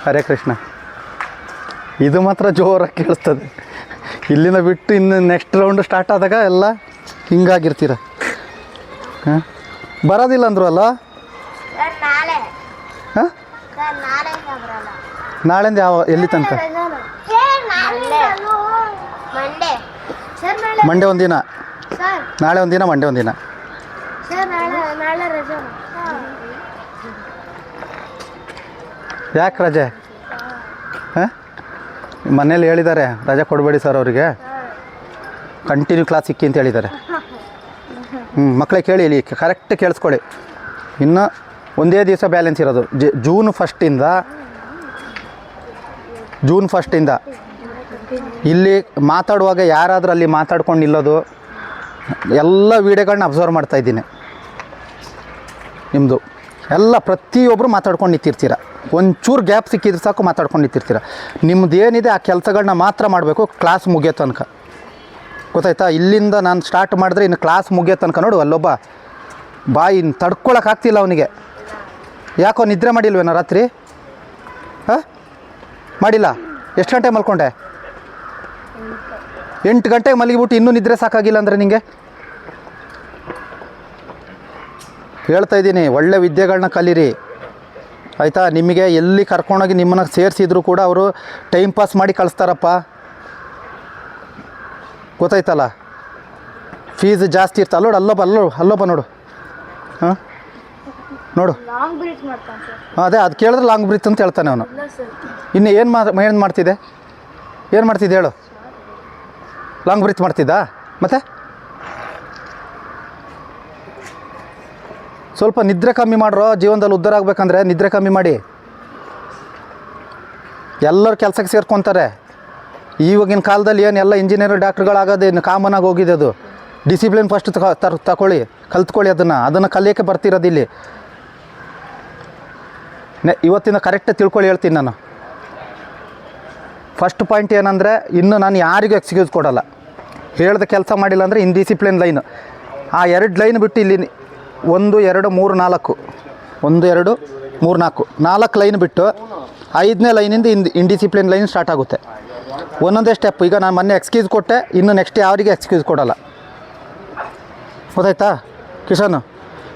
ಹರೇ ಕೃಷ್ಣ. ಇದು ಮಾತ್ರ ಜೋರಾಗಿ ಕೇಳಿಸ್ತದೆ. ಇಲ್ಲಿಂದ ಬಿಟ್ಟು ಇನ್ನು ನೆಕ್ಸ್ಟ್ ರೌಂಡ್ ಸ್ಟಾರ್ಟ್ ಆದಾಗ ಎಲ್ಲ ಹಿಂಗಾಗಿರ್ತೀರ. ಹಾಂ, ಬರೋದಿಲ್ಲ ಅಂದರು ಅಲ್ಲ? ಹಾಂ, ನಾಳೆಂದು ಯಾವ ಎಲ್ಲಿ ತನಕ? ಮಂಡೇ ಒಂದಿನ, ನಾಳೆ ಒಂದಿನ, ಮಂಡೇ ಒಂದಿನ. ಯಾಕೆ ರಜೆ? ಹಾಂ, ಮನೇಲಿ ಹೇಳಿದ್ದಾರೆ ರಜೆ ಕೊಡಬೇಡಿ ಸರ್ ಅವರಿಗೆ, ಕಂಟಿನ್ಯೂ ಕ್ಲಾಸ್ ಸಿಕ್ಕಿ ಅಂತ ಹೇಳಿದ್ದಾರೆ. ಮಕ್ಕಳೇ ಕೇಳಿ, ಇಲ್ಲಿ ಕರೆಕ್ಟ್ ಕೇಳಿಸ್ಕೊಳ್ಳಿ. ಇನ್ನು ಒಂದೇ ದಿವಸ ಬ್ಯಾಲೆನ್ಸ್ ಇರೋದು. ಜೂನ್ ಫಸ್ಟಿಂದ ಇಲ್ಲಿ ಮಾತಾಡುವಾಗ ಯಾರಾದರೂ ಅಲ್ಲಿ ಮಾತಾಡ್ಕೊಂಡು ನಿಲ್ಲೋದು, ಎಲ್ಲ ವೀಡಿಯೋಗಳನ್ನ ಅಬ್ಸರ್ವ್ ಮಾಡ್ತಾಯಿದ್ದೀನಿ. ನಿಮ್ಮದು ಎಲ್ಲ ಪ್ರತಿಯೊಬ್ಬರು ಮಾತಾಡ್ಕೊಂಡು ನಿಂತಿರ್ತೀರ. ಒಂಚೂರು ಗ್ಯಾಪ್ ಸಿಕ್ಕಿದ್ರೆ ಸಾಕು ಮಾತಾಡ್ಕೊಂಡು ನಿಂತಿರ್ತೀರ. ನಿಮ್ಮದು ಏನಿದೆ ಆ ಕೆಲಸಗಳನ್ನ ಮಾತ್ರ ಮಾಡಬೇಕು ಕ್ಲಾಸ್ ಮುಗಿಯೋ ತನಕ. ಗೊತ್ತಾಯ್ತಾ? ಇಲ್ಲಿಂದ ನಾನು ಸ್ಟಾರ್ಟ್ ಮಾಡಿದ್ರೆ ಇನ್ನು ಕ್ಲಾಸ್ ಮುಗಿಯೋ ತನಕ ನೋಡು, ಅಲ್ಲೊಬ್ಬ ಬಾಯಿ ತಡ್ಕೊಳಕ್ಕಾಗ್ತಿಲ್ಲ ಅವನಿಗೆ. ಯಾಕೋ ನಿದ್ರೆ ಮಾಡಿಲ್ವೇನೋ ರಾತ್ರಿ? ಹಾಂ, ಮಾಡಿಲ್ಲ. ಎಷ್ಟು ಗಂಟೆ ಮಲ್ಕೊಂಡೆ? 8 ಗಂಟೆಗೆ ಮಲಗಿಬಿಟ್ಟು ಇನ್ನೂ ನಿದ್ರೆ ಸಾಕಾಗಿಲ್ಲ ಅಂದರೆ ನಿಮಗೆ ಹೇಳ್ತಾ ಇದ್ದೀನಿ, ಒಳ್ಳೆ ವಿದ್ಯೆಗಳನ್ನ ಕಲೀರಿ ಆಯಿತಾ? ನಿಮಗೆ ಎಲ್ಲಿ ಕರ್ಕೊಂಡೋಗಿ ನಿಮ್ಮನ್ನು ಸೇರಿಸಿದ್ರು ಕೂಡ ಅವರು ಟೈಮ್ ಪಾಸ್ ಮಾಡಿ ಕಳಿಸ್ತಾರಪ್ಪ. ಗೊತ್ತಾಯ್ತಲ್ಲ? ಫೀಸ್ ಜಾಸ್ತಿ ಇರ್ತಾ ಅಲ್ಲೋಡು, ಅಲ್ಲೊಬ್ಬ ನೋಡು. ಹಾಂ, ನೋಡು, ಅದೇ ಅದು ಕೇಳಿದ್ರೆ ಲಾಂಗ್ ಬ್ರೀತ್ ಅಂತ ಹೇಳ್ತಾನೆ ಅವನು. ಇನ್ನು ಏನು ಮಾಡ್ತಿದ್ದೆ ಹೇಳು? ಲಾಂಗ್ ಬ್ರೀತ್ ಮಾಡ್ತಿದ್ದ? ಮತ್ತೆ ಸ್ವಲ್ಪ ನಿದ್ರೆ ಕಮ್ಮಿ ಮಾಡ್ರೋ. ಜೀವನದಲ್ಲಿ ಉದ್ಧಾರ ಆಗಬೇಕಂದ್ರೆ ನಿದ್ರೆ ಕಮ್ಮಿ ಮಾಡಿ. ಎಲ್ಲರೂ ಕೆಲಸಕ್ಕೆ ಸೇರ್ಕೊತಾರೆ. ಇವಾಗಿನ ಕಾಲದಲ್ಲಿ ಏನು ಎಲ್ಲ ಇಂಜಿನಿಯರ್ ಡಾಕ್ಟ್ರುಗಳಾಗೋದೇನು ಕಾಮನ್ ಆಗಿ ಹೋಗಿದೆ. ಅದು ಡಿಸಿಪ್ಲಿನ್ ಫಸ್ಟ್ ತಗೊಳ್ಳಿ, ಕಲ್ತ್ಕೊಳ್ಳಿ. ಅದನ್ನು ಕಲಿಯೋಕ್ಕೆ ಬರ್ತಿರೋದಿಲ್ಲಿ. ಇವತ್ತಿನ ಕರೆಕ್ಟ್ ತಿಳ್ಕೊಳ್ಳಿ ಹೇಳ್ತೀನಿ ನಾನು. ಫಸ್ಟ್ ಪಾಯಿಂಟ್ ಏನಂದರೆ, ಇನ್ನು ನಾನು ಯಾರಿಗೂ ಎಕ್ಸ್ಕ್ಯೂಸ್ ಕೊಡೋಲ್ಲ. ಹೇಳ್ದೆ ಕೆಲಸ ಮಾಡಿಲ್ಲ ಅಂದರೆ ಇನ್ಡಿಸಿಪ್ಲಿನ್ ಲೈನು. ಆ 2 ಲೈನ್ ಬಿಟ್ಟು ಇಲ್ಲಿ 1 2 3 4 1 2 3 4 ಲೈನ್ ಬಿಟ್ಟು 5ನೇ ಲೈನಿಂದ ಇಂಡಿಸಿಪ್ಲಿನ್ ಲೈನ್ ಸ್ಟಾರ್ಟ್ ಆಗುತ್ತೆ. ಒಂದೊಂದೇ ಸ್ಟೆಪ್. ಈಗ ನಾನು ಮೊನ್ನೆ ಎಕ್ಸ್ಕ್ಯೂಸ್ ಕೊಟ್ಟೆ, ಇನ್ನು ನೆಕ್ಸ್ಟ್ ಯಾರಿಗೆ ಎಕ್ಸ್ಕ್ಯೂಸ್ ಕೊಡೋಲ್ಲ. ಗೊತ್ತಾಯ್ತಾ ಕಿಶನ್?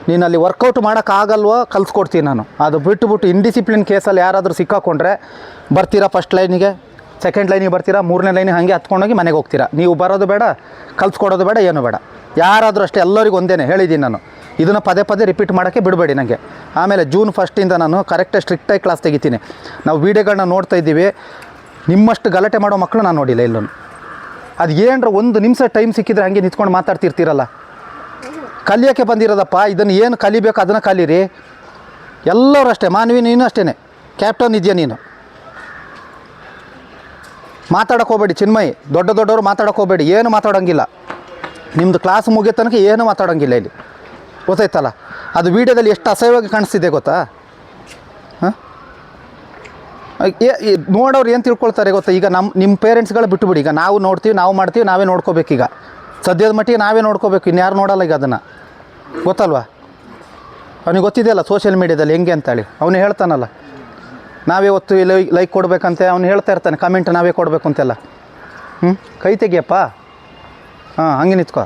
ನೀನು ಅಲ್ಲಿ ವರ್ಕೌಟ್ ಮಾಡೋಕ್ಕಾಗಲ್ವೋ ಕಲಿಸ್ಕೊಡ್ತೀನಿ ನಾನು. ಅದು ಬಿಟ್ಟುಬಿಟ್ಟು ಇಂಡಿಸಿಪ್ಲಿನ್ ಕೇಸಲ್ಲಿ ಯಾರಾದರೂ ಸಿಕ್ಕಾಕೊಂಡ್ರೆ ಬರ್ತೀರಾ ಫಸ್ಟ್ ಲೈನಿಗೆ, ಸೆಕೆಂಡ್ ಲೈನಿಗೆ ಬರ್ತೀರಾ, 3ನೇ ಲೈನಿಗೆ ಹಾಗೆ ಹತ್ಕೊಂಡೋಗಿ ಮನೆಗೆ ಹೋಗ್ತೀರಾ. ನೀವು ಬರೋದು ಬೇಡ, ಕಲಿಸ್ಕೊಡೋದು ಬೇಡ, ಏನು ಬೇಡ. ಯಾರಾದರೂ ಅಷ್ಟೇ, ಎಲ್ಲರಿಗೂ ಒಂದೇ ಹೇಳಿದ್ದೀನಿ ನಾನು. ಇದನ್ನು ಪದೇ ರಿಪೀಟ್ ಮಾಡೋಕ್ಕೆ ಬಿಡಬೇಡಿ ನನಗೆ. ಆಮೇಲೆ ಜೂನ್ 1 ನಾನು ಕರೆಕ್ಟಾಗಿ ಸ್ಟ್ರಿಕ್ಟಾಗಿ ಕ್ಲಾಸ್ ತೆಗಿತೀನಿ. ನಾವು ವೀಡಿಯೋಗಳನ್ನ ನೋಡ್ತಾ ಇದ್ದೀವಿ. ನಿಮ್ಮಷ್ಟು ಗಲಾಟೆ ಮಾಡೋ ಮಕ್ಕಳು ನಾನು ನೋಡಿಲ್ಲ ಎಲ್ಲೂ. ಅದು ಏನರ 1 ನಿಮಿಷ ಟೈಮ್ ಸಿಕ್ಕಿದ್ರೆ ಹಾಗೆ ನಿಂತ್ಕೊಂಡು ಮಾತಾಡ್ತಿರ್ತೀರಲ್ಲ. ಕಲಿಯೋಕ್ಕೆ ಬಂದಿರೋದಪ್ಪ. ಇದನ್ನು ಏನು ಕಲಿಬೇಕು ಅದನ್ನು ಕಲೀರಿ. ಎಲ್ಲರೂ ಅಷ್ಟೇ. ಮಾನವಿ ನೀನು ಅಷ್ಟೇ, ಕ್ಯಾಪ್ಟನ್ ಇದೆಯಾ ನೀನು. ಮಾತಾಡೋಕೆ ಹೋಗಬೇಡಿ ಚಿನ್ಮಯ್. ದೊಡ್ಡವರು ಮಾತಾಡೋಕೆ ಹೋಗಬೇಡಿ. ಏನು ಮಾತಾಡೋಂಗಿಲ್ಲ. ನಿಮ್ಮದು ಕ್ಲಾಸ್ ಮುಗಿಯೋ ತನಕ ಏನು ಮಾತಾಡೋಂಗಿಲ್ಲ ಇಲ್ಲಿ. ಗೊತ್ತಾಯ್ತಲ್ಲ? ಅದು ವೀಡಿಯೋದಲ್ಲಿ ಎಷ್ಟು ಅಸಹ್ಯವಾಗಿ ಕಾಣಿಸ್ತಿದೆ ಗೊತ್ತಾ? ಹಾಂ, ನೋಡೋರು ಏನು ತಿಳ್ಕೊಳ್ತಾರೆ ಗೊತ್ತಾ? ಈಗ ನಿಮ್ಮ ಪೇರೆಂಟ್ಸ್ಗಳು ಬಿಟ್ಟುಬಿಡಿ. ಈಗ ನಾವು ನೋಡ್ತೀವಿ, ನಾವು ಮಾಡ್ತೀವಿ, ನಾವೇ ನೋಡ್ಕೋಬೇಕೀಗ. ಸದ್ಯದ ಮಟ್ಟಿಗೆ ನಾವೇ ನೋಡ್ಕೋಬೇಕು, ಇನ್ಯಾರು ನೋಡಲ್ಲ ಈಗ. ಅದನ್ನು ಗೊತ್ತಲ್ವಾ? ಅವನಿಗೆ ಗೊತ್ತಿದೆಯಲ್ಲ ಸೋಷಿಯಲ್ ಮೀಡ್ಯಾದಲ್ಲಿ ಹೆಂಗೆ ಅಂತೇಳಿ. ಅವನು ಹೇಳ್ತಾನಲ್ಲ, ನಾವೇ ಹೊತ್ತು ಲೈಕ್ ಕೊಡಬೇಕಂತೆ. ಅವನು ಹೇಳ್ತಾ ಇರ್ತಾನೆ, ಕಮೆಂಟ್ ನಾವೇ ಕೊಡಬೇಕು ಅಂತೆಲ್ಲ. ಕೈ ತೆಗಿಯಪ್ಪ. ಹಾಂ, ಹಂಗೆ ನಿಂತ್ಕೋ.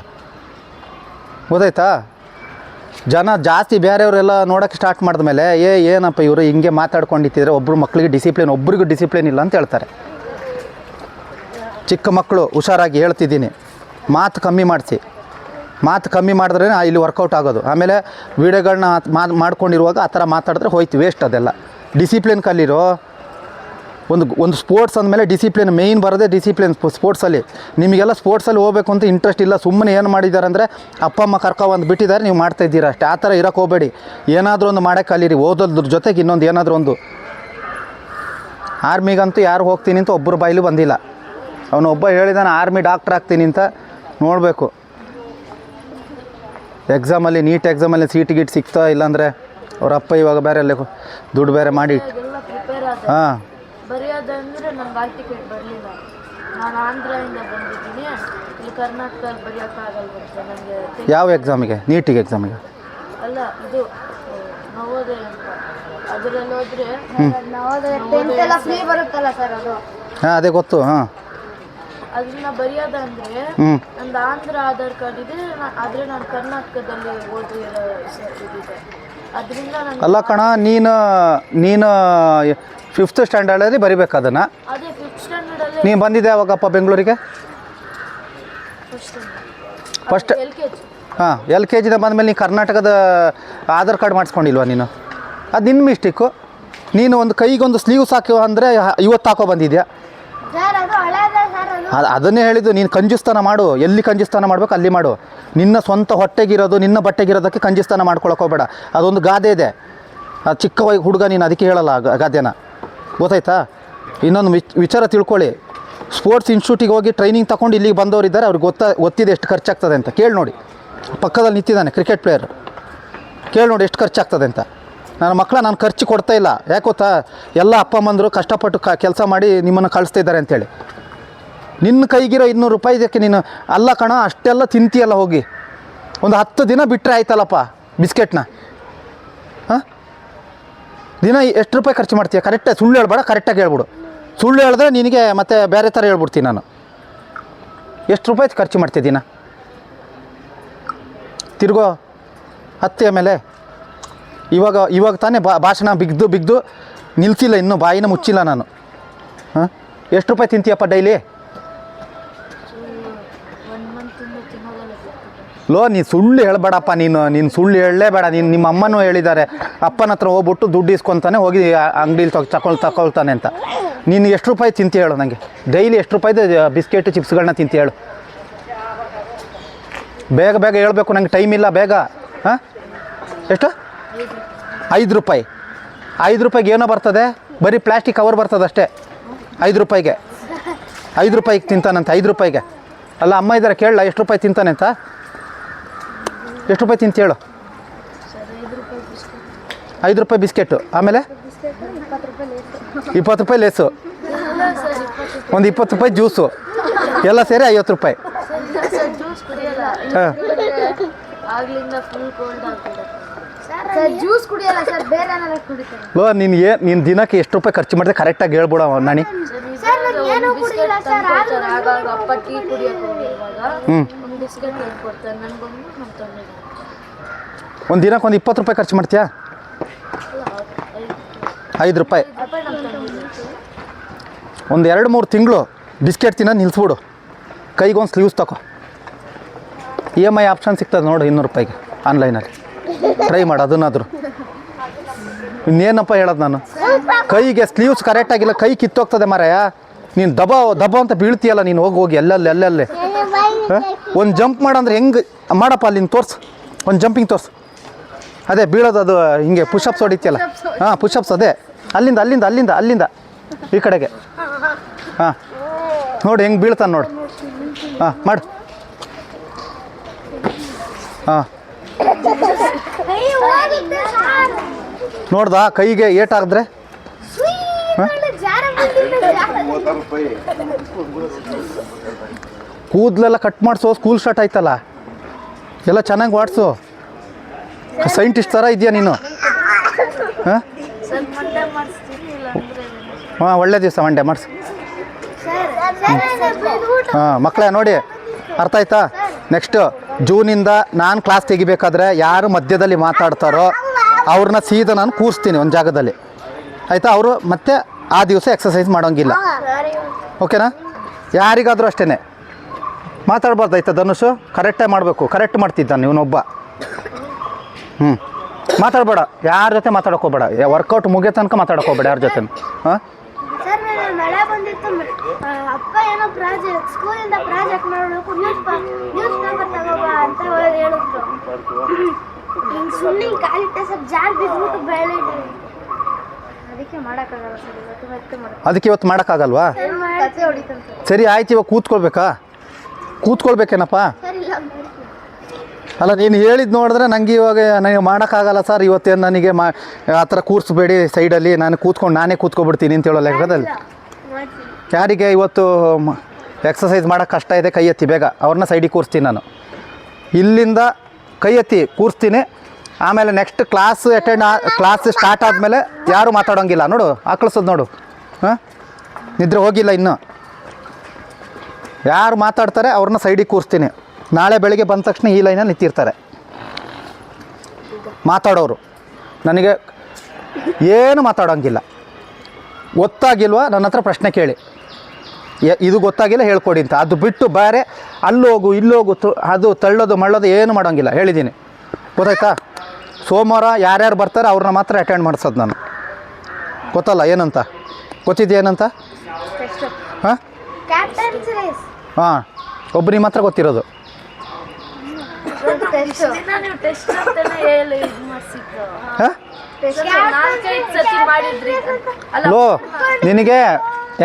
ಗೊತ್ತಾಯ್ತಾ? ಜನ ಜಾಸ್ತಿ ಬೇರೆಯವರೆಲ್ಲ ನೋಡೋಕ್ಕೆ ಸ್ಟಾರ್ಟ್ ಮಾಡಿದ್ಮೇಲೆ ಏನಪ್ಪ ಇವರು ಹಿಂಗೆ ಮಾತಾಡ್ಕೊಂಡಿತ್ತಿದ್ರೆ ಮಕ್ಕಳಿಗೆ ಡಿಸಿಪ್ಲಿನ್, ಒಬ್ರಿಗೂ ಡಿಸಿಪ್ಲಿನ್ ಇಲ್ಲ ಅಂತ ಹೇಳ್ತಾರೆ. ಚಿಕ್ಕ ಮಕ್ಕಳು ಹುಷಾರಾಗಿ ಹೇಳ್ತಿದ್ದೀನಿ, ಮಾತು ಕಮ್ಮಿ ಮಾಡಿದ್ರೇ ಇಲ್ಲಿ ವರ್ಕೌಟ್ ಆಗೋದು. ಆಮೇಲೆ ವೀಡಿಯೋಗಳನ್ನ ಮಾಡ್ಕೊಂಡಿರುವಾಗ ಆ ಥರ ಮಾತಾಡಿದ್ರೆ ಹೋಯ್ತು, ವೇಸ್ಟ್ ಅದೆಲ್ಲ. ಡಿಸಿಪ್ಲಿನ್ ಕಲೀರೋ. ಒಂದು ಸ್ಪೋರ್ಟ್ಸ್ ಅಂದಮೇಲೆ ಡಿಸಿಪ್ಲಿನ್ ಮೇಯ್ನ್ ಬರೋದೇ ಡಿಸಿಪ್ಲಿನ್ ಸ್ಪೋರ್ಟ್ಸಲ್ಲಿ. ನಿಮಗೆಲ್ಲ ಸ್ಪೋರ್ಟ್ಸಲ್ಲಿ ಹೋಗಬೇಕು ಅಂತ ಇಂಟ್ರೆಸ್ಟ್ ಇಲ್ಲ. ಸುಮ್ಮನೆ ಏನು ಮಾಡಿದ್ದಾರೆ ಅಂದರೆ ಅಪ್ಪ ಅಮ್ಮ ಕರ್ಕೊಬಂದು ಬಿಟ್ಟಿದ್ದಾರೆ, ನೀವು ಮಾಡ್ತಾಯಿದ್ದೀರಾ ಅಷ್ಟೇ. ಆ ಥರ ಇರೋಕ್ಕೆ ಹೋಗಬೇಡಿ. ಏನಾದರೂ ಒಂದು ಮಾಡೋಕ್ಕೆ ಕಲೀರಿ. ಓದೋದ್ರ ಜೊತೆಗೆ ಇನ್ನೊಂದು ಏನಾದರೂ ಒಂದು. ಆರ್ಮಿಗಂತೂ ಯಾರು ಹೋಗ್ತೀನಿ ಅಂತ ಒಬ್ಬರು ಬಾಯಿಲು ಬಂದಿಲ್ಲ. ಅವನೊಬ್ಬ ಹೇಳಿದಾನೆ ಆರ್ಮಿ ಡಾಕ್ಟ್ರ್ ಆಗ್ತೀನಿ ಅಂತ. ನೋಡಬೇಕು ಎಕ್ಸಾಮಲ್ಲಿ, ನೀಟ್ ಎಕ್ಸಾಮಲ್ಲಿ ಸೀಟ್ ಗೀಟ್ ಸಿಗ್ತಾ ಇಲ್ಲಾಂದರೆ ಅವ್ರ ಅಪ್ಪ ಇವಾಗ ಬೇರೆ ಅಲ್ಲೇ ದುಡ್ಡು ಬೇರೆ ಮಾಡಿ. ಹಾಂ, ಬರೆಯೋದಂದ್ರೆ ನಂಗೆ ಹಾಲ್ ಟಿಕೆಟ್ ಬರಲಿಲ್ಲ. ನಾನು ಆಂಧ್ರದಿಂದ ಬಂದಿದ್ದೀನಿ, ಇಲ್ಲಿ ಕರ್ನಾಟಕದಲ್ಲಿ ಬರೆಯೋಕ್ಕಾಗಲ್ವಂತೆ ನನಗೆ. ಯಾವ ಎಕ್ಸಾಮಿಗೆ? ನೀಟಿಗೆ ಎಕ್ಸಾಮಿಗೆ ಅಲ್ಲ, ಇದು ನವೋದಯ ಅಂತ. ಅದರಲ್ಲಿ ಹೋದ್ರೆ ಫ್ರೀ ಬರುತ್ತಲ್ಲ ಸರ್ ಅದು. ಹಾಂ ಅದೇ ಗೊತ್ತು. ಹಾಂ ಅದನ್ನ ಬರೆಯೋದಂದ್ರೆ ಹ್ಞೂ ನಂದು ಆಂಧ್ರ ಆಧಾರ್ ಕಾರ್ಡ್ ಇದೆ, ಆದರೆ ನಾನು ಕರ್ನಾಟಕದಲ್ಲಿ ಓದಿರೋ ಇದಿದೆ. ಅದರಿಂದ ನಾನು ಅಲ್ಲ ಕಣ, ನೀನು 5th ಸ್ಟ್ಯಾಂಡರ್ಡಲ್ಲಿ ಬರಿಬೇಕು ಅದನ್ನು. ಅದೇ 5th ಸ್ಟ್ಯಾಂಡರ್ಡಲ್ಲೇ ನೀನು ಬಂದಿದ್ದೆ ಯಾವಾಗಪ್ಪ ಬೆಂಗಳೂರಿಗೆ? First LKG. ಹಾಂ LKG ಬಂದಮೇಲೆ ನೀನು ಕರ್ನಾಟಕದ ಆಧಾರ್ ಕಾರ್ಡ್ ಮಾಡಿಸ್ಕೊಂಡಿಲ್ವಾ ನೀನು? ಅದು ನಿನ್ನ ಮಿಸ್ಟೇಕು. ನೀನು ಒಂದು ಕೈಗೊಂದು ಸ್ಲೀವ್ಸ್ ಹಾಕೋ ಅಂದರೆ ಇವತ್ತು ಹಾಕೋ ಬಂದಿದ್ಯಾ? ಸರ್ ಅದು ಹಳೇದ ಸರ್ ಅದು. ಅದನ್ನೇ ಹೇಳಿದ್ದು, ನೀನು ಕಂಜುಸ್ತಾನ ಮಾಡು. ಎಲ್ಲಿ ಕಂಜುಸ್ತಾನ ಮಾಡಬೇಕು ಅಲ್ಲಿ ಮಾಡು. ನಿನ್ನ ಸ್ವಂತ ಹೊಟ್ಟೆಗಿರೋದು, ನಿನ್ನ ಬಟ್ಟೆಗಿರೋದಕ್ಕೆ ಕಂಜುಸ್ತಾನ ಮಾಡ್ಕೊಳಕ್ಕೆ ಹೋಗಬೇಡ. ಅದೊಂದು ಗಾದೆ ಇದೆ, ಅದು ಚಿಕ್ಕ ಹುಡುಗ ನೀನು, ಅದಕ್ಕೆ ಹೇಳಲ್ಲ ಗಾದೆನ, ಗೊತ್ತಾಯ್ತಾ? ಇನ್ನೊಂದು ವಿಚಾರ ತಿಳ್ಕೊಳ್ಳಿ. ಸ್ಪೋರ್ಟ್ಸ್ ಇನ್ಸ್ಟಿಟ್ಯೂಟಿಗೆ ಹೋಗಿ ಟ್ರೈನಿಂಗ್ ತಗೊಂಡು ಇಲ್ಲಿಗೆ ಬಂದವರಿದ್ದಾರೆ, ಅವ್ರಿಗೆ ಗೊತ್ತಿದೆ ಎಷ್ಟು ಖರ್ಚಾಗ್ತದೆ ಅಂತ. ಕೇಳಿ ನೋಡಿ, ಪಕ್ಕದಲ್ಲಿ ನಿಂತಿದ್ದಾನೆ ಕ್ರಿಕೆಟ್ ಪ್ಲೇಯರ್, ಕೇಳಿ ನೋಡಿ ಎಷ್ಟು ಖರ್ಚಾಗ್ತದೆ ಅಂತ. ನನ್ನ ಮಕ್ಕಳ ನಾನು ಖರ್ಚು ಕೊಡ್ತಾ ಇಲ್ಲ, ಯಾಕೆ ಗೊತ್ತಾ? ಎಲ್ಲ ಅಪ್ಪ ಅಮ್ಮಂದರು ಕಷ್ಟಪಟ್ಟು ಕೆಲಸ ಮಾಡಿ ನಿಮ್ಮನ್ನು ಕಳಿಸ್ತಾ ಇದ್ದಾರೆ ಅಂತೇಳಿ. ನಿನ್ನ ಕೈಗಿರೋ 200 ರೂಪಾಯಿ ಇದಕ್ಕೆ ನೀನು ಅಲ್ಲ ಕಣ, ಅಷ್ಟೆಲ್ಲ ತಿಂತೀಯಲ್ಲ ಹೋಗಿ. ಒಂದು 10 ದಿನ ಬಿಟ್ಟರೆ ಆಯ್ತಲ್ಲಪ್ಪ ಬಿಸ್ಕೆಟ್ನ. ಹಾಂ ದಿನ ಎಷ್ಟು ರೂಪಾಯಿ ಖರ್ಚು ಮಾಡ್ತೀಯ? ಕರೆಕ್ಟಾಗಿ ಸುಳ್ಳು ಹೇಳ್ಬೇಡ, ಕರೆಕ್ಟಾಗಿ ಹೇಳ್ಬಿಡು. ಸುಳ್ಳು ಹೇಳಿದ್ರೆ ನಿನಗೆ ಮತ್ತೆ ಬೇರೆ ಥರ ಹೇಳ್ಬಿಡ್ತೀನಿ ನಾನು. ಎಷ್ಟು ರೂಪಾಯಿ ಖರ್ಚು ಮಾಡ್ತೀಯ ದಿನ? ತಿರ್ಗೋ ಹತ್ತಿ ಮೇಲೆ ಇವಾಗ ತಾನೇ ಭಾಷಣ ಬಿಗ್ದು ನಿಲ್ಸಿಲ್ಲ, ಇನ್ನೂ ಬಾಯಿನ ಮುಚ್ಚಿಲ್ಲ ನಾನು. ಹಾಂ ಎಷ್ಟು ರೂಪಾಯಿ ತಿಂತೀಯಪ್ಪ ಡೈಲಿ? 1 ಮಂತಿಂದ ತಿನ್ನೋದಲ್ಲ. ಲೋ ನೀನು ಸುಳ್ಳು ಹೇಳಬೇಡಪ್ಪ. ನೀನು ಸುಳ್ಳು ಹೇಳಲೇಬೇಡ. ನಿಮ್ಮ ಅಮ್ಮನೂ ಹೇಳಿದ್ದಾರೆ, ಅಪ್ಪನ ಹತ್ರ ಹೋಗ್ಬಿಟ್ಟು ದುಡ್ಡು ಇಸ್ಕೊತಾನೆ ಹೋಗಿ ಅಂಗಡೀಲಿ ತಗೊಳ್ತಾನೆ ಅಂತ. ನೀನು ಎಷ್ಟು ರೂಪಾಯಿ ತಿಂತೀಯ ಹೇಳು ನನಗೆ? ಡೈಲಿ ಎಷ್ಟು ರೂಪಾಯಿದು ಬಿಸ್ಕೆಟ್ ಚಿಪ್ಸ್ಗಳನ್ನ ತಿಂತೀಯ ಹೇಳು? ಬೇಗ ಹೇಳ್ಬೇಕು, ನಂಗೆ ಟೈಮ್ ಇಲ್ಲ. ಬೇಗ. ಹಾಂ ಎಷ್ಟು? 5 ರೂಪಾಯಿ. 5 ರೂಪಾಯಿಗೆ ಏನೋ ಬರ್ತದೆ? ಬರೀ ಪ್ಲಾಸ್ಟಿಕ್ ಕವರ್ ಬರ್ತದೆ ಅಷ್ಟೇ. 5 ರೂಪಾಯಿಗೆ 5 ರೂಪಾಯಿಗೆ ತಿಂತಾನಂತೆ. 5 ರೂಪಾಯಿಗೆ ಅಲ್ಲ, ಅಮ್ಮ ಇದ್ದಾರೆ ಕೇಳಲ್ಲ ಎಷ್ಟು ರೂಪಾಯಿ ತಿಂತಾನೆ ಅಂತ? ಎಷ್ಟು ರೂಪಾಯಿ ತಿಂತ ಹೇಳು? 5 ರೂಪಾಯಿ ಬಿಸ್ಕೆಟು, ಆಮೇಲೆ 20 ರೂಪಾಯಿ ಲೇಸು, ಒಂದು 20 ರೂಪಾಯಿ ಜ್ಯೂಸು, ಎಲ್ಲ ಸೇರಿ 50 ರೂಪಾಯಿ. ಜ್ಯೂಸ್ ಕುಡಿಯಲ್ಲ, ಹಾಂ ಆಗ್ಲಿಂದ ಫುಲ್ ಕೋಲ್ಡ್ ಆಗ್ಬಿಡುತ್ತೆ. ಸರ್ ಜ್ಯೂಸ್ ಕುಡಿಯಲ್ಲ ಸರ್, ಬೇರೆ ಏನಾದ್ರು ಕುಡಿತಾರೆ. ಲೋ ನೀನು ದಿನಕ್ಕೆ ಎಷ್ಟು ರೂಪಾಯಿ ಖರ್ಚು ಮಾಡಿದೆ ಕರೆಕ್ಟಾಗಿ ಹೇಳ್ಬಿಡ ನಾನಿ. ಸರ್ ನಾನು ಏನೂ ಕುಡಿಯಲ್ಲ ಸರ್. ಆಗಾಗ ಅಪ್ಪ ಟೀ ಕುಡಿಯೋಕೆ ಹೋಗಿರುವಾಗ ಒಂದು ಬಿಸ್ಕೆಟ್ ತಂದು ಕೊಡ್ತಾರೆ, ನನಗೊಂದು ನಮ್ಮ ತಂದೆ. ಒಂದು ದಿನಕ್ಕೆ ಒಂದು 20 ರೂಪಾಯಿ ಖರ್ಚು ಮಾಡ್ತೀಯಾ? 5 ರೂಪಾಯಿ. ಒಂದು 2-3 ತಿಂಗಳು ಬಿಸ್ಕೆಟ್ ತಿನ್ನೋದು ನಿಲ್ಲಿಸ್ಬಿಡು. ಕೈಗೊಂದು ಸ್ಲೀವ್ಸ್ ತಗೋ. EMI ಆಪ್ಷನ್ ಸಿಗ್ತದೆ ನೋಡು 200 ರೂಪಾಯಿಗೆ ಆನ್ಲೈನಲ್ಲಿ. ಟ್ರೈ ಮಾಡು ಅದನ್ನಾದರೂ. ಇನ್ನೇನಪ್ಪ ಹೇಳೋದು ನಾನು? ಕೈಗೆ ಸ್ಲೀವ್ಸ್ ಕರೆಕ್ಟಾಗಿಲ್ಲ, ಕೈ ಕಿತ್ತೋಗ್ತದೆ ಮಾರಾಯ. ನೀನು ದಬ ಅಂತ ಬೀಳ್ತೀಯಲ್ಲ ನೀನು, ಹೋಗಿ ಎಲ್ಲೆಲ್ಲೇ. ಒಂದು ಜಂಪ್ ಮಾಡಂದ್ರೆ ಹೆಂಗೆ ಮಾಡಪ್ಪ ಅಲ್ಲಿಂದ ತೋರ್ಸು, ಒಂದು ಜಂಪಿಂಗ್ ತೋರ್ಸು. ಅದೇ ಬೀಳೋದು, ಅದು ಹಿಂಗೆ ಪುಷಪ್ಸ್ ಹೊಡಿತೀಯಲ್ಲ. ಹಾಂ ಪುಷಪ್ಸ್, ಅದೇ ಅಲ್ಲಿಂದ ಈ ಕಡೆಗೆ. ಹಾಂ ನೋಡಿ ಹೆಂಗೆ ಬೀಳ್ತಾನೆ ನೋಡು. ಹಾಂ ಮಾಡು. ಹಾಂ ನೋಡ್ದಾ ಕೈಗೆ ಏಟಾಗಿದ್ರೆ? ಕೂದಲೆಲ್ಲ ಕಟ್ ಮಾಡಿಸೋ, ಸ್ಕೂಲ್ ಸ್ಟಾರ್ಟ್ ಆಯ್ತಲ್ಲ, ಎಲ್ಲ ಚೆನ್ನಾಗಿ ಮಾಡಿಸು. ಸೈಂಟಿಸ್ಟ್ ಥರ ಇದೆಯಾ ನೀನು? ಹಾಂ ಹಾಂ ಒಳ್ಳೆ ದಿವಸ ಮಂಡೆ ಮಾಡಿಸು. ಹಾಂ ಮಕ್ಕಳೇ ನೋಡಿ, ಅರ್ಥ ಆಯ್ತಾ? ನೆಕ್ಸ್ಟು ಜೂನಿಂದ ನಾನು ಕ್ಲಾಸ್ ತೆಗಿಬೇಕಾದ್ರೆ ಯಾರು ಮಧ್ಯದಲ್ಲಿ ಮಾತಾಡ್ತಾರೋ ಅವ್ರನ್ನ ಸೀದಾ ನಾನು ಕೂರಿಸ್ತೀನಿ ಒಂದು ಜಾಗದಲ್ಲಿ, ಆಯಿತಾ? ಅವರು ಮತ್ತೆ ಆ ದಿವಸ ಎಕ್ಸಸೈಸ್ ಮಾಡೋಂಗಿಲ್ಲ, ಓಕೆನಾ? ಯಾರಿಗಾದರೂ ಅಷ್ಟೇ ಮಾತಾಡ್ಬಾರ್ದು, ಆಯ್ತಾ? ಧನುಷು ಕರೆಕ್ಟಾಗಿ ಮಾಡಬೇಕು. ಕರೆಕ್ಟ್ ಮಾಡ್ತಿದ್ದಾನೆ ಇವನೊಬ್ಬ. ಮಾತಾಡಬೇಡ, ಯಾರ ಜೊತೆ ಮಾತಾಡೋಕೋಬೇಡ. ವರ್ಕೌಟ್ ಮುಗಿಯೋ ತನಕ ಮಾತಾಡೋಕೋಬೇಡ ಯಾರ ಜೊತೆ. ಹಾಂ ಸರ್ ಮಳೆ ಬಂದಿತ್ತು, ಅಪ್ಪ ಏನೋ ಪ್ರಾಜೆಕ್ಟ್ ಸ್ಕೂಲಿಂದ ಪ್ರಾಜೆಕ್ಟ್ ಮಾಡಬೇಕು, ನ್ಯೂಸ್ ಪೇಪರ್ ತಗೋಬ ಅಂತ ಹೇಳಿದ್ರು. ಹಿಂಗೆ ಸುಮ್ಮನೆ ಕಾಲಿಟ್ಟೆ ಸರ್, ಜಾರ್ ಬಿದ್ದುಬಿಟ್ಟು ಬೆಳಿಗ್ಗೆ. ಅದಕ್ಕೆ ಮಾಡೋಕ್ಕಾಗಲ್ಲ ಸರ್, ಅದಕ್ಕೆ ಇವತ್ತು ಮಾಡೋಕ್ಕಾಗಲ್ವಾ? ಕತೆ ಹೊಡಿತಾನೆ ಸರ್. ಸರಿ ಆಯ್ತು, ಇವಾಗ ಕೂತ್ಕೊಳ್ಬೇಕೇನಪ್ಪ? ಸರ್ ಇಲ್ಲ ಅಲ್ಲ ನೀನು ಹೇಳಿದ್ದು ನೋಡಿದ್ರೆ ನನಗೆ ಇವಾಗ ನನಗೆ ಮಾಡೋಕ್ಕಾಗಲ್ಲ ಸರ್, ಇವತ್ತೇನು ನನಗೆ ಆ ಥರ ಕೂರಿಸ್ಬೇಡಿ ಸೈಡಲ್ಲಿ, ನಾನೇ ಕೂತ್ಕೊಬಿಡ್ತೀನಿ ಅಂತ ಹೇಳೋ ಲೆಕ್ಕದಲ್ಲಿ. ಯಾರಿಗೆ ಇವತ್ತು ಎಕ್ಸಸೈಸ್ ಮಾಡೋಕ್ಕೆ ಕಷ್ಟ ಇದೆ ಕೈ ಎತ್ತಿ ಬೇಗ, ಅವ್ರನ್ನ ಸೈಡಿಗೆ ಕೂರಿಸ್ತೀನಿ ನಾನು. ಇಲ್ಲಿಂದ ಕೈ ಎತ್ತಿ ಕೂರಿಸ್ತೀನಿ, ಆಮೇಲೆ ನೆಕ್ಸ್ಟ್ ಕ್ಲಾಸ್ ಕ್ಲಾಸ್ ಸ್ಟಾರ್ಟ್ ಆದಮೇಲೆ ಯಾರೂ ಮಾತಾಡೋಂಗಿಲ್ಲ. ನೋಡು ಆಕಳಿಸೋದು ನೋಡು. ಹಾಂ, ನಿದ್ರೆ ಹೋಗಿಲ್ಲ ಇನ್ನೂ. ಯಾರು ಮಾತಾಡ್ತಾರೆ ಅವ್ರನ್ನ ಸೈಡಿಗೆ ಕೂರಿಸ್ತೀನಿ. ನಾಳೆ ಬೆಳಿಗ್ಗೆ ಬಂದ ತಕ್ಷಣ ಈ ಲೈನಲ್ಲಿ ನಿಂತಿರ್ತಾರೆ ಮಾತಾಡೋರು. ನನಗೆ ಏನು ಮಾತಾಡೋಂಗಿಲ್ಲ. ಗೊತ್ತಾಗಿಲ್ವಾ ನನ್ನ ಹತ್ರ ಪ್ರಶ್ನೆ ಕೇಳಿ, ಇದು ಗೊತ್ತಾಗಿಲ್ಲ ಹೇಳ್ಕೊಡಿ ಅಂತ. ಅದು ಬಿಟ್ಟು ಬೇರೆ ಅಲ್ಲೋಗು ಇಲ್ಲೋಗು ಅದು ತಳ್ಳೋದು ಮಳ್ಳೋದು ಏನು ಮಾಡೋಂಗಿಲ್ಲ. ಹೇಳಿದ್ದೀನಿ, ಗೊತ್ತಾಯ್ತಾ? ಸೋಮವಾರ ಯಾರ್ಯಾರು ಬರ್ತಾರೆ ಅವ್ರನ್ನ ಮಾತ್ರ ಅಟೆಂಡ್ ಮಾಡಿಸೋದು ನಾನು. ಗೊತ್ತಲ್ಲ ಏನಂತ? ಗೊತ್ತಿದೆಯೇನಂತ? ಹಾಂ ಕ್ಯಾಪ್ಟನ್ಸ್ ರೇಸ್. ಹಾಂ, ಒಬ್ಬನಿಗೆ ಮಾತ್ರ ಗೊತ್ತಿರೋದು. ದಿನ ನೀವು ಟೆಸ್ಟ್ ಅಂತಾನೆ ಹೇಳಿ ಇದು ಮಾಡಿಸಿದ್ದು. ಹಾಂ, 4-5 ಸತಿ ಮಾಡಿದ್ರಿ ಅಲ್ಲ. ಲೋ, ನಿನಗೆ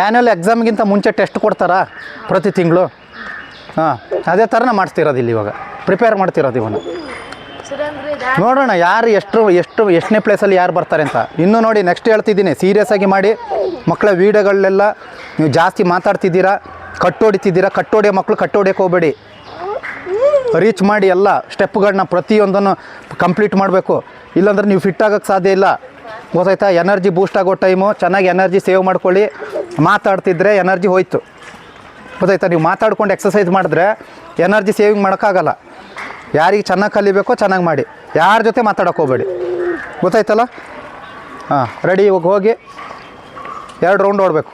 ಆ್ಯನ್ಯಲ್ ಎಕ್ಸಾಮ್ಗಿಂತ ಮುಂಚೆ ಟೆಸ್ಟ್ ಕೊಡ್ತಾರಾ ಪ್ರತಿ ತಿಂಗಳು? ಹಾಂ, ಅದೇ ಥರನ ಮಾಡಿಸ್ತಿರೋದು ಇಲ್ಲಿ ಇವಾಗ, ಪ್ರಿಪೇರ್ ಮಾಡ್ತಿರೋದು ಇವನು. ನೋಡೋಣ ಯಾರು ಎಷ್ಟನೇ ಪ್ಲೇಸಲ್ಲಿ ಯಾರು ಬರ್ತಾರೆ ಅಂತ. ಇನ್ನೂ ನೋಡಿ, ನೆಕ್ಸ್ಟ್ ಹೇಳ್ತಿದ್ದೀನಿ, ಸೀರಿಯಸ್ ಆಗಿ ಮಾಡಿ ಮಕ್ಕಳ ವೀಡಿಯೋಗಳನ್ನೆಲ್ಲ ನೀವು ಜಾಸ್ತಿ ಮಾತಾಡ್ತಿದ್ದೀರಾ, ಕಟ್ಟೋಡಿಯೋ ಮಕ್ಕಳು ಕಟ್ಟೋಡಿಯೋಕೆ ಹೋಗಬೇಡಿ. ರೀಚ್ ಮಾಡಿ ಎಲ್ಲ ಸ್ಟೆಪ್ಗಳನ್ನ ಪ್ರತಿಯೊಂದನ್ನು ಕಂಪ್ಲೀಟ್ ಮಾಡಬೇಕು. ಇಲ್ಲಾಂದ್ರೆ ನೀವು ಫಿಟ್ ಆಗೋಕ್ಕೆ ಸಾಧ್ಯ ಇಲ್ಲ. ಗೊತ್ತಾಯ್ತಾ? ಎನರ್ಜಿ ಬೂಸ್ಟ್ ಆಗೋ ಟೈಮು, ಚೆನ್ನಾಗಿ ಎನರ್ಜಿ ಸೇವ್ ಮಾಡ್ಕೊಳ್ಳಿ. ಮಾತಾಡ್ತಿದ್ರೆ ಎನರ್ಜಿ ಹೋಯ್ತು. ಗೊತ್ತಾಯ್ತಾ? ನೀವು ಮಾತಾಡ್ಕೊಂಡು ಎಕ್ಸಸೈಸ್ ಮಾಡಿದ್ರೆ ಎನರ್ಜಿ ಸೇವಿಂಗ್ ಮಾಡೋಕ್ಕಾಗಲ್ಲ. ಯಾರಿಗೆ ಚೆನ್ನಾಗಿ ಕಲಿಬೇಕೋ ಚೆನ್ನಾಗಿ ಮಾಡಿ, ಯಾರ ಜೊತೆ ಮಾತಾಡೋಕೆ ಹೋಗಬೇಡಿ. ಗೊತ್ತಾಯ್ತಲ್ಲ? ಹಾಂ, ರೆಡಿ. ಇವಾಗ ಹೋಗಿ 2 ರೌಂಡ್ ಓಡಬೇಕು.